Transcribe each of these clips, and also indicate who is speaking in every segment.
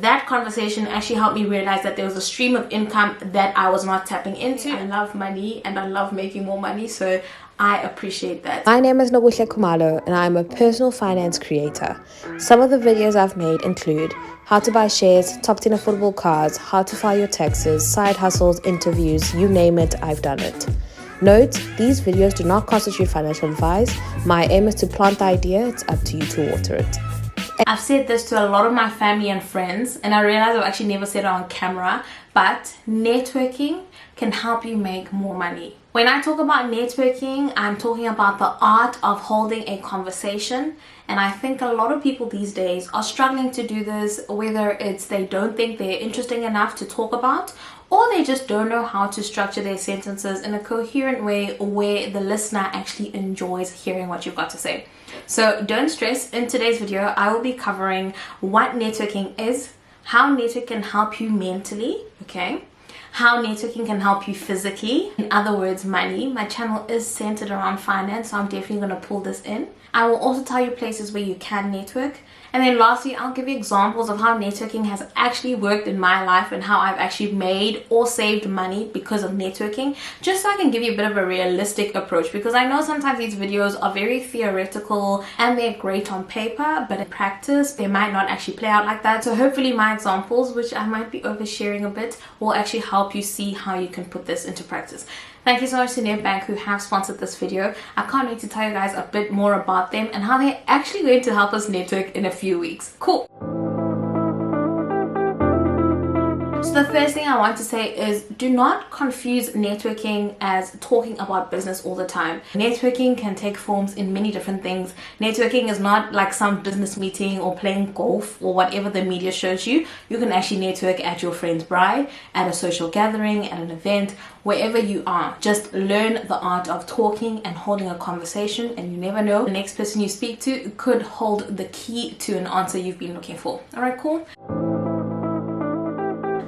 Speaker 1: That conversation actually helped me realize that there was a stream of income that I was not tapping into. I love money and I love making more money, so I appreciate that.
Speaker 2: My name is Nobuhle Kumalo and I'm a personal finance creator. Some of the videos I've made include how to buy shares, top 10 affordable cars, how to file your taxes, side hustles, interviews, you name it, I've done it. Note, these videos do not constitute financial advice. My aim is to plant the idea, it's up to you to water it.
Speaker 1: I've said this to a lot of my family and friends, and I realize I've actually never said it on camera, but networking can help you make more money. When I talk about networking, I'm talking about the art of holding a conversation, and I think a lot of people these days are struggling to do this, whether it's they don't think they're interesting enough to talk about, or they just don't know how to structure their sentences in a coherent way where the listener actually enjoys hearing what you've got to say. So don't stress. In today's video, I will be covering what networking is, how network can help you mentally, okay? How networking can help you physically, in other words, money. My channel is centered around finance, so I'm definitely going to pull this in. I will also tell you places where you can network. And then lastly, I'll give you examples of how networking has actually worked in my life and how I've actually made or saved money because of networking, just so I can give you a bit of a realistic approach, because I know sometimes these videos are very theoretical and they're great on paper, but in practice they might not actually play out like that. So hopefully my examples, which I might be oversharing a bit, will actually help you see how you can put this into practice. Thank you so much to NEDBANK who have sponsored this video. I can't wait to tell you guys a bit more about them and how they're actually going to help us network in a few weeks. Cool. So the first thing I want to say is do not confuse networking as talking about business all the time. Networking can take forms in many different things. Networking is not like some business meeting or playing golf or whatever the media shows you. You can actually network at your friend's bride, at a social gathering, at an event, wherever you are. Just learn the art of talking and holding a conversation, and you never know, the next person you speak to could hold the key to an answer you've been looking for. All right, cool.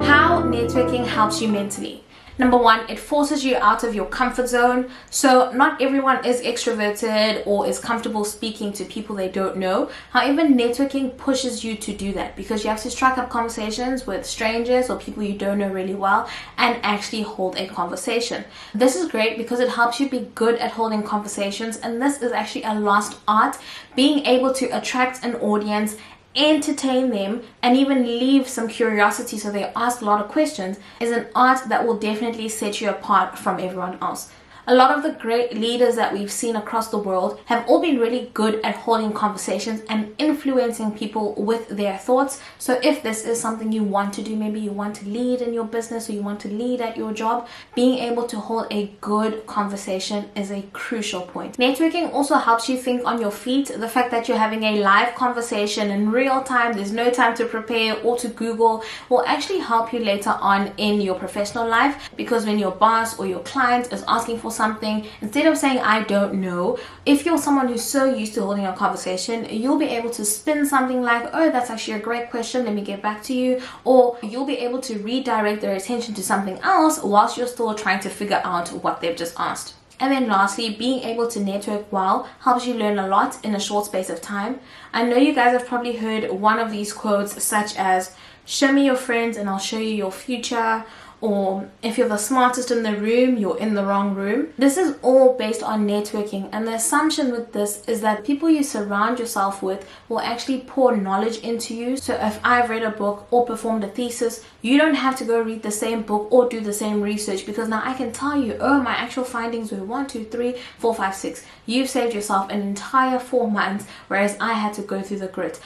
Speaker 1: How networking helps you mentally. Number one, it forces you out of your comfort zone. So not everyone is extroverted or is comfortable speaking to people they don't know. However, networking pushes you to do that because you have to strike up conversations with strangers or people you don't know really well and actually hold a conversation. This is great because it helps you be good at holding conversations, and this is actually a lost art, being able to attract an audience, entertain them, and even leave some curiosity so they ask a lot of questions is an art that will definitely set you apart from everyone else. A lot of the great leaders that we've seen across the world have all been really good at holding conversations and influencing people with their thoughts. So if this is something you want to do, maybe you want to lead in your business or you want to lead at your job, being able to hold a good conversation is a crucial point. Networking also helps you think on your feet. The fact that you're having a live conversation in real time, there's no time to prepare or to Google, will actually help you later on in your professional life, because when your boss or your client is asking for something, instead of saying I don't know, if you're someone who's so used to holding a conversation, you'll be able to spin something like, oh, that's actually a great question, let me get back to you, or you'll be able to redirect their attention to something else whilst you're still trying to figure out what they've just asked. And then lastly, being able to network well helps you learn a lot in a short space of time. I know you guys have probably heard one of these quotes, such as, show me your friends and I'll show you your future, or if you're the smartest in the room, you're in the wrong room. This is all based on networking, and the assumption with this is that people you surround yourself with will actually pour knowledge into you. So if I've read a book or performed a thesis, you don't have to go read the same book or do the same research, because now I can tell you, oh, my actual findings were 1, 2, 3, 4, 5, 6. You've saved yourself an entire 4 months, whereas I had to go through the grit.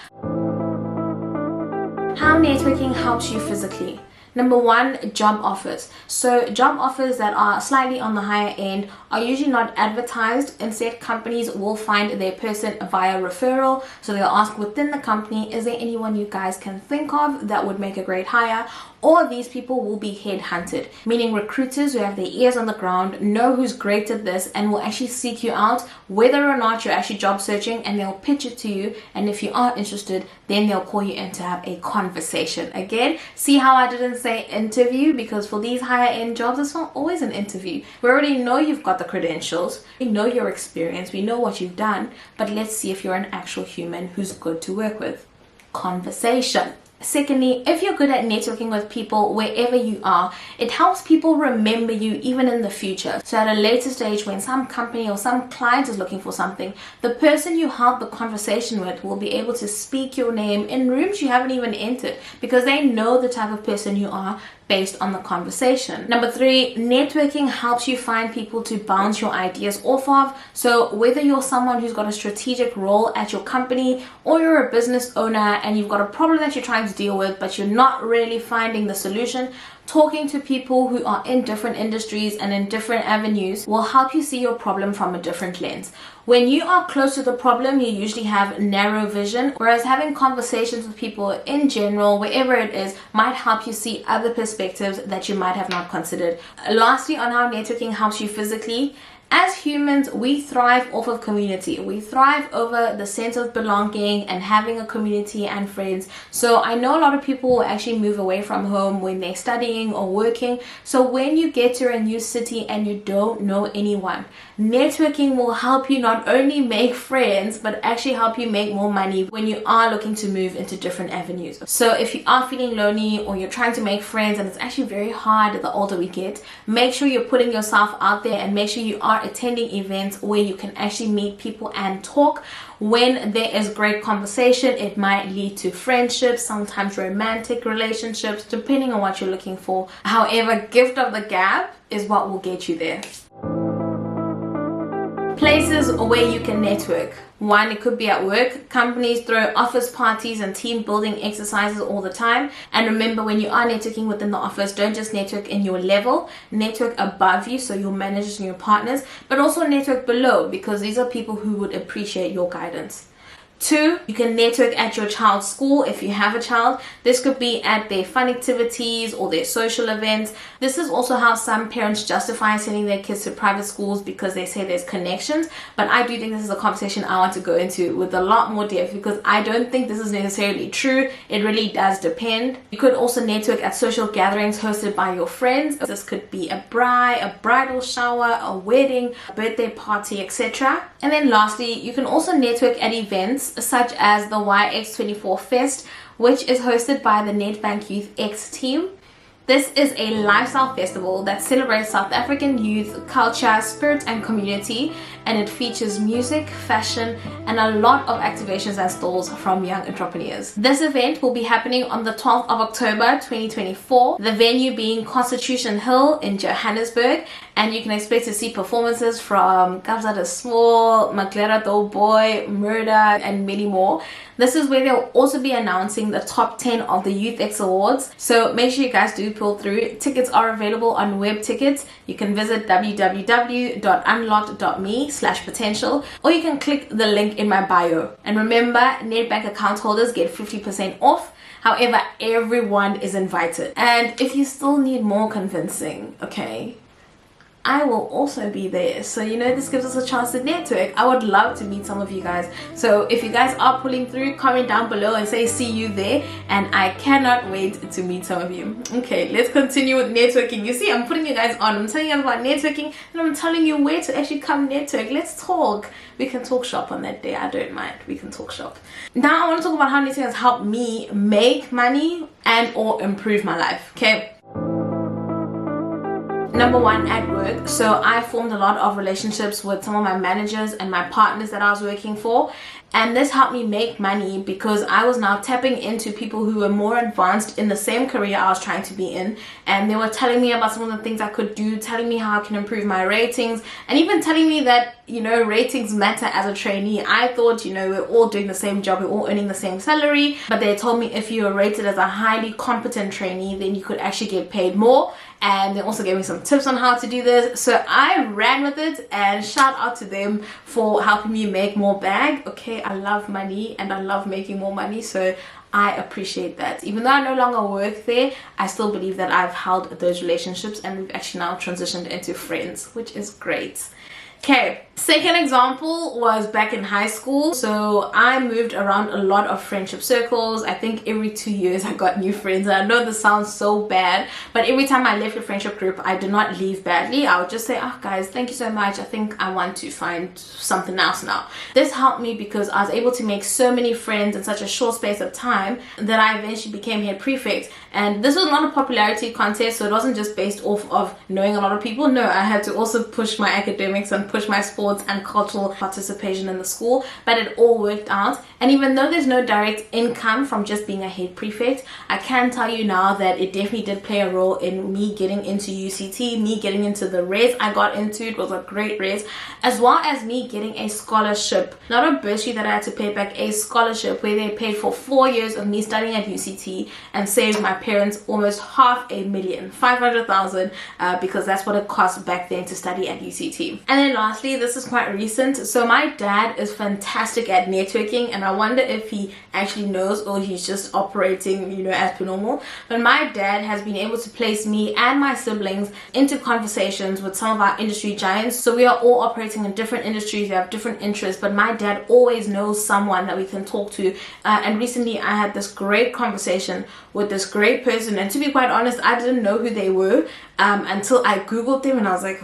Speaker 1: How networking helps you physically. Number one, job offers. So job offers that are slightly on the higher end are usually not advertised. Instead, companies will find their person via referral. So they'll ask within the company, is there anyone you guys can think of that would make a great hire? Or these people will be headhunted, meaning recruiters who have their ears on the ground, know who's great at this, and will actually seek you out whether or not you're actually job searching, and they'll pitch it to you. And if you are interested, then they'll call you in to have a conversation. Again, see how I didn't say interview, because for these higher end jobs, it's not always an interview. We already know you've got the credentials, we know your experience, we know what you've done, but let's see if you're an actual human who's good to work with. Conversation. Secondly, if you're good at networking with people wherever you are, it helps people remember you even in the future. So at a later stage, when some company or some client is looking for something, the person you held the conversation with will be able to speak your name in rooms you haven't even entered, because they know the type of person you are based on the conversation. Number 3, networking helps you find people to bounce your ideas off of. So whether you're someone who's got a strategic role at your company, or you're a business owner and you've got a problem that you're trying to deal with but you're not really finding the solution, talking to people who are in different industries and in different avenues will help you see your problem from a different lens. When you are close to the problem, you usually have narrow vision, whereas having conversations with people in general, wherever it is, might help you see other perspectives that you might have not considered. Lastly, on how networking helps you physically. As humans, we thrive off of community. We thrive over the sense of belonging and having a community and friends. So I know a lot of people will actually move away from home when they're studying or working. So when you get to a new city and you don't know anyone, networking will help you not only make friends, but actually help you make more money when you are looking to move into different avenues. So if you are feeling lonely or you're trying to make friends and it's actually very hard the older we get, make sure you're putting yourself out there and make sure you are attending events where you can actually meet people and talk. When there is great conversation, it might lead to friendships, sometimes romantic relationships, depending on what you're looking for. However, gift of the gab is what will get you there. Places where you can network. 1, it could be at work. Companies throw office parties and team building exercises all the time. And remember, when you are networking within the office, don't just network in your level, network above you, so your managers and your partners, but also network below, because these are people who would appreciate your guidance. 2, you can network at your child's school if you have a child. This could be at their fun activities or their social events. This is also how some parents justify sending their kids to private schools, because they say there's connections. But I do think this is a conversation I want to go into with a lot more depth, because I don't think this is necessarily true. It really does depend. You could also network at social gatherings hosted by your friends. This could be a bridal shower, a wedding, a birthday party, etc. And then lastly, you can also network at events such as the YX24 Fest, which is hosted by the NEDBANK Youth X team. This is a lifestyle festival that celebrates South African youth, culture, spirit and community, and it features music, fashion and a lot of activations and stalls from young entrepreneurs. This event will be happening on the 12th of October 2024, the venue being Constitution Hill in Johannesburg, and you can expect to see performances from Kabza de Small, Maglera Doughboy, Murder and many more. This is where they'll also be announcing the top 10 of the Youth X Awards, so make sure you guys do pull through. Tickets are available on web tickets. You can visit www.unlocked.me/potential, or you can click the link in my bio. And remember, NEDBANK account holders get 50% off. However, everyone is invited. And if you still need more convincing, okay, I will also be there. So this gives us a chance to network. I would love to meet some of you guys. So if you guys are pulling through, comment down below and say see you there, and I cannot wait to meet some of you. Okay, let's continue with networking. You see, I'm putting you guys on. I'm telling you about networking, and I'm telling you where to actually come network. Let's talk. We can talk shop on that day. I don't mind. We can talk shop. Now I want to talk about how networking has helped me make money and or improve my life. Okay. Number 1, at work. So I formed a lot of relationships with some of my managers and my partners that I was working for, and this helped me make money because I was now tapping into people who were more advanced in the same career I was trying to be in, and they were telling me about some of the things I could do, telling me how I can improve my ratings, and even telling me that ratings matter as a trainee. I thought we're all doing the same job, we're all earning the same salary, but they told me if you were rated as a highly competent trainee, then you could actually get paid more. And they also gave me some tips on how to do this, so I ran with it, and shout out to them for helping me make more bag. Okay, I love money and I love making more money, so I appreciate that. Even though I no longer work there, I still believe that I've held those relationships, and we've actually now transitioned into friends, which is great. Okay, second example was back in high school. So I moved around a lot of friendship circles. I think every 2 years I got new friends. I know this sounds so bad, but every time I left a friendship group, I did not leave badly. I would just say, oh guys, thank you so much. I think I want to find something else now. This helped me because I was able to make so many friends in such a short space of time that I eventually became head prefect. And this was not a popularity contest, so it wasn't just based off of knowing a lot of people. No, I had to also push my academics and push my sports and cultural participation in the school, but it all worked out. And even though there's no direct income from just being a head prefect, I can tell you now that it definitely did play a role in me getting into UCT, me getting into the race I got into. It was a great race, as well as me getting a scholarship, not a bursary that I had to pay back, a scholarship where they paid for 4 years of me studying at UCT and saved my parents almost $500,000, because that's what it cost back then to study at UCT. And then lastly, this is quite recent. So my dad is fantastic at networking, and I wonder if he actually knows or he's just operating, you know, as per normal. But my dad has been able to place me and my siblings into conversations with some of our industry giants. So we are all operating in different industries, we have different interests, but my dad always knows someone that we can talk to. And recently I had this great conversation with this great person, and to be quite honest, I didn't know who they were until I googled them, and I was like,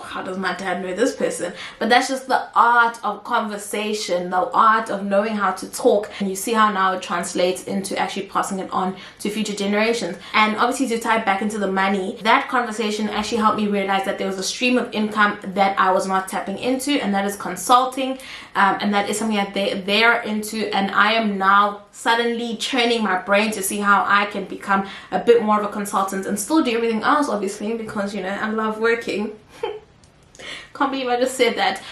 Speaker 1: how does my dad know this person? But that's just the art of conversation, the art of knowing how to talk. And you see how now it translates into actually passing it on to future generations. And obviously, to tie it back into the money, that conversation actually helped me realize that there was a stream of income that I was not tapping into, and that is consulting. And that is something that they're into, and I am now suddenly training my brain to see how I can become a bit more of a consultant and still do everything else, obviously, because, you know, I love working. Can't believe I just said that.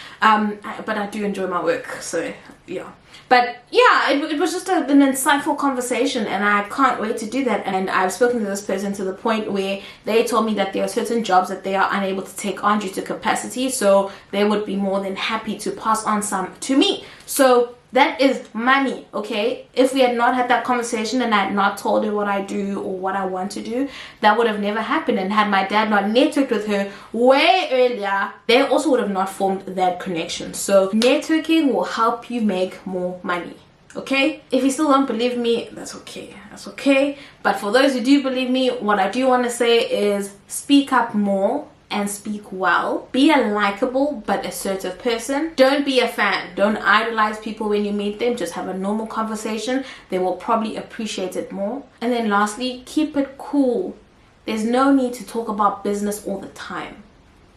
Speaker 1: But I do enjoy my work, so yeah. But yeah, it was just an insightful conversation, and I can't wait to do that. And I've spoken to this person to the point where they told me that there are certain jobs that they are unable to take on due to capacity, so they would be more than happy to pass on some to me. So that is money, okay? If we had not had that conversation and I had not told her what I do or what I want to do, that would have never happened. And had my dad not networked with her way earlier, they also would have not formed that connection. So networking will help you make more money, okay? If you still don't believe me, that's okay. That's okay. But for those who do believe me, what I do want to say is speak up more and speak well. Be a likable but assertive person. Don't be a fan. Don't idolize people when you meet them. Just have a normal conversation. They will probably appreciate it more. And then lastly, keep it cool. There's no need to talk about business all the time.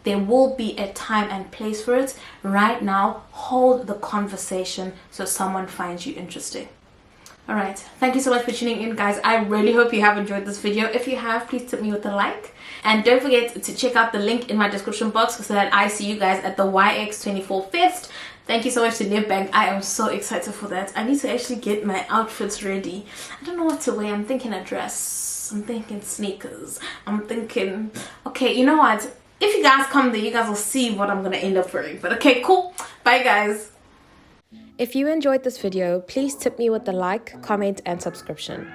Speaker 1: There will be a time and place for it. Right now, hold the conversation so someone finds you interesting. Alright, thank you so much for tuning in, guys. I really hope you have enjoyed this video. If you have, please tip me with a like. And don't forget to check out the link in my description box so that I see you guys at the YX24 Fest. Thank you so much to NEDBANK. I am so excited for that. I need to actually get my outfits ready. I don't know what to wear. I'm thinking a dress. I'm thinking sneakers. I'm thinking... Okay, you know what? If you guys come there, you guys will see what I'm going to end up wearing. But okay, cool. Bye, guys.
Speaker 2: If you enjoyed this video, please tip me with a like, comment, and subscription.